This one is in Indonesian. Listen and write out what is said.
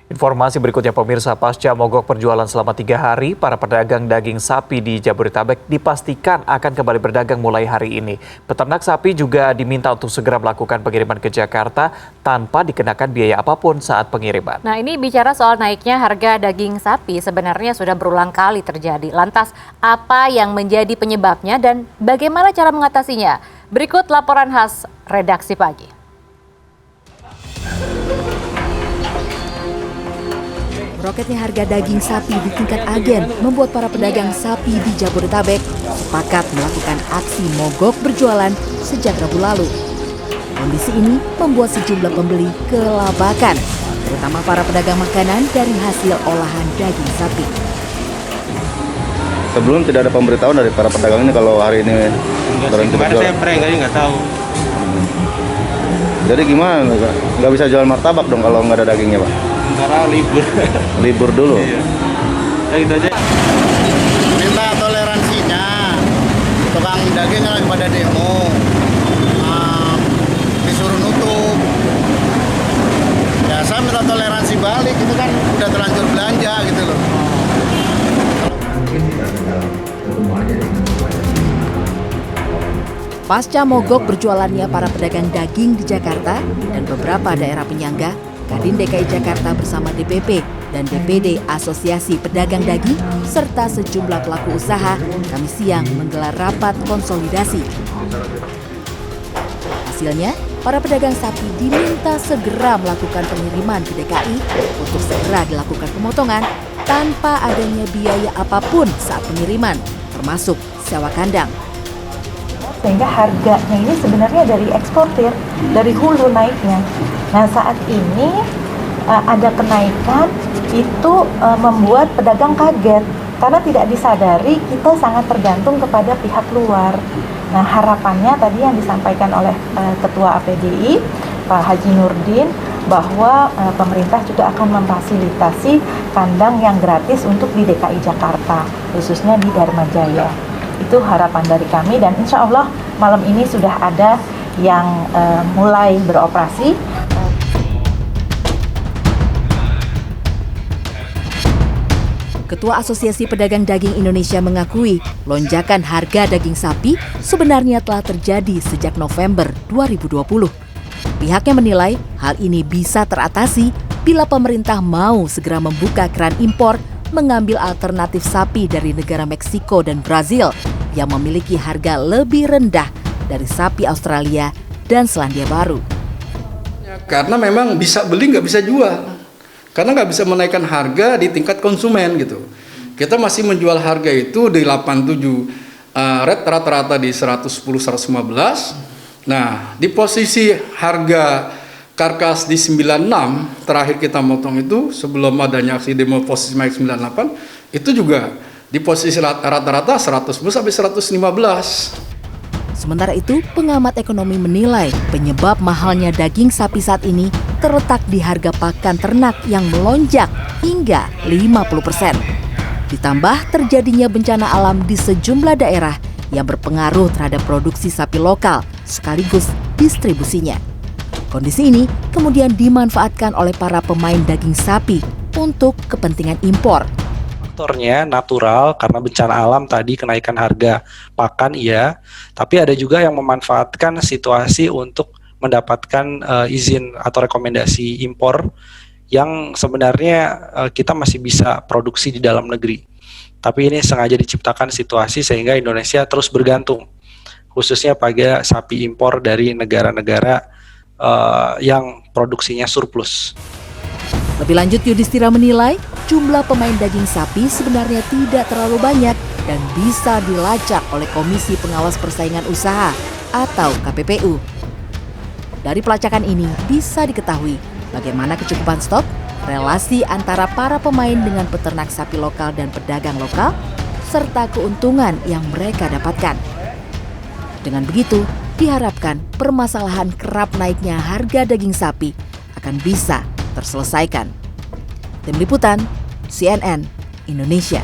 Informasi berikutnya pemirsa, pasca mogok perjualan selama 3 hari, para pedagang daging sapi di Jabodetabek dipastikan akan kembali berdagang mulai hari ini. Peternak sapi juga diminta untuk segera melakukan pengiriman ke Jakarta tanpa dikenakan biaya apapun saat pengiriman. Nah, ini bicara soal naiknya harga daging sapi sebenarnya sudah berulang kali terjadi. Lantas, apa yang menjadi penyebabnya dan bagaimana cara mengatasinya? Berikut laporan khas Redaksi Pagi. Roketnya harga daging sapi di tingkat agen membuat para pedagang sapi di Jabodetabek sepakat melakukan aksi mogok berjualan sejak Rabu lalu. Kondisi ini membuat sejumlah pembeli kelabakan, terutama para pedagang makanan dari hasil olahan daging sapi. Sebelum tidak ada pemberitahuan dari para pedagang ini kalau hari ini berhenti berjualan. Saya prank aja nggak tahu. Jadi gimana? Nggak bisa jual martabak dong kalau nggak ada dagingnya, Pak? Sekarang libur. Libur dulu. Iya. Ya gitu aja. Minta toleransinya. Tukang daging lagi pada demo. Disuruh nutup. Ya saya minta toleransi balik, itu kan udah terlanjur belanja gitu loh. Pasca mogok berjualannya para pedagang daging di Jakarta dan beberapa daerah penyangga, Kadin DKI Jakarta bersama DPP dan DPD Asosiasi Pedagang Daging serta sejumlah pelaku usaha Kamis siang menggelar rapat konsolidasi. Hasilnya, para pedagang sapi diminta segera melakukan pengiriman ke DKI untuk segera dilakukan pemotongan tanpa adanya biaya apapun saat pengiriman, termasuk sewa kandang. Sehingga harganya ini sebenarnya dari eksportir, dari hulu naiknya. Nah saat ini ada kenaikan itu membuat pedagang kaget karena tidak disadari kita sangat tergantung kepada pihak luar. Nah harapannya tadi yang disampaikan oleh Ketua APDI Pak Haji Nurdin bahwa pemerintah juga akan memfasilitasi kandang yang gratis untuk di DKI Jakarta, khususnya di Dharma Jaya. Itu harapan dari kami dan insya Allah malam ini sudah ada yang mulai beroperasi. Ketua Asosiasi Pedagang Daging Indonesia mengakui lonjakan harga daging sapi sebenarnya telah terjadi sejak November 2020. Pihaknya menilai hal ini bisa teratasi bila pemerintah mau segera membuka keran impor mengambil alternatif sapi dari negara Meksiko dan Brazil yang memiliki harga lebih rendah dari sapi Australia dan Selandia Baru. Karena memang bisa beli nggak bisa jual, karena nggak bisa menaikkan harga di tingkat konsumen gitu. Kita masih menjual harga itu di 87, rata-rata di 110-115. Nah di posisi harga karkas di 96 terakhir kita motong itu sebelum adanya aksi demo posisi naik 98 itu juga di posisi rata-rata 110 sampai 115. Sementara itu, pengamat ekonomi menilai penyebab mahalnya daging sapi saat ini terletak di harga pakan ternak yang melonjak hingga 50%. Ditambah terjadinya bencana alam di sejumlah daerah yang berpengaruh terhadap produksi sapi lokal sekaligus distribusinya. Kondisi ini kemudian dimanfaatkan oleh para pemain daging sapi untuk kepentingan impor. Faktornya natural karena bencana alam tadi kenaikan harga pakan iya, tapi ada juga yang memanfaatkan situasi untuk mendapatkan izin atau rekomendasi impor yang sebenarnya kita masih bisa produksi di dalam negeri. Tapi ini sengaja diciptakan situasi sehingga Indonesia terus bergantung, khususnya pada sapi impor dari negara-negara yang produksinya surplus. Lebih lanjut, Yudhistira menilai jumlah pemain daging sapi sebenarnya tidak terlalu banyak dan bisa dilacak oleh Komisi Pengawas Persaingan Usaha atau KPPU. Dari pelacakan ini bisa diketahui bagaimana kecukupan stok, relasi antara para pemain dengan peternak sapi lokal dan pedagang lokal, serta keuntungan yang mereka dapatkan. Dengan begitu, diharapkan permasalahan kerap naiknya harga daging sapi akan bisa terselesaikan. Tim Liputan, CNN Indonesia.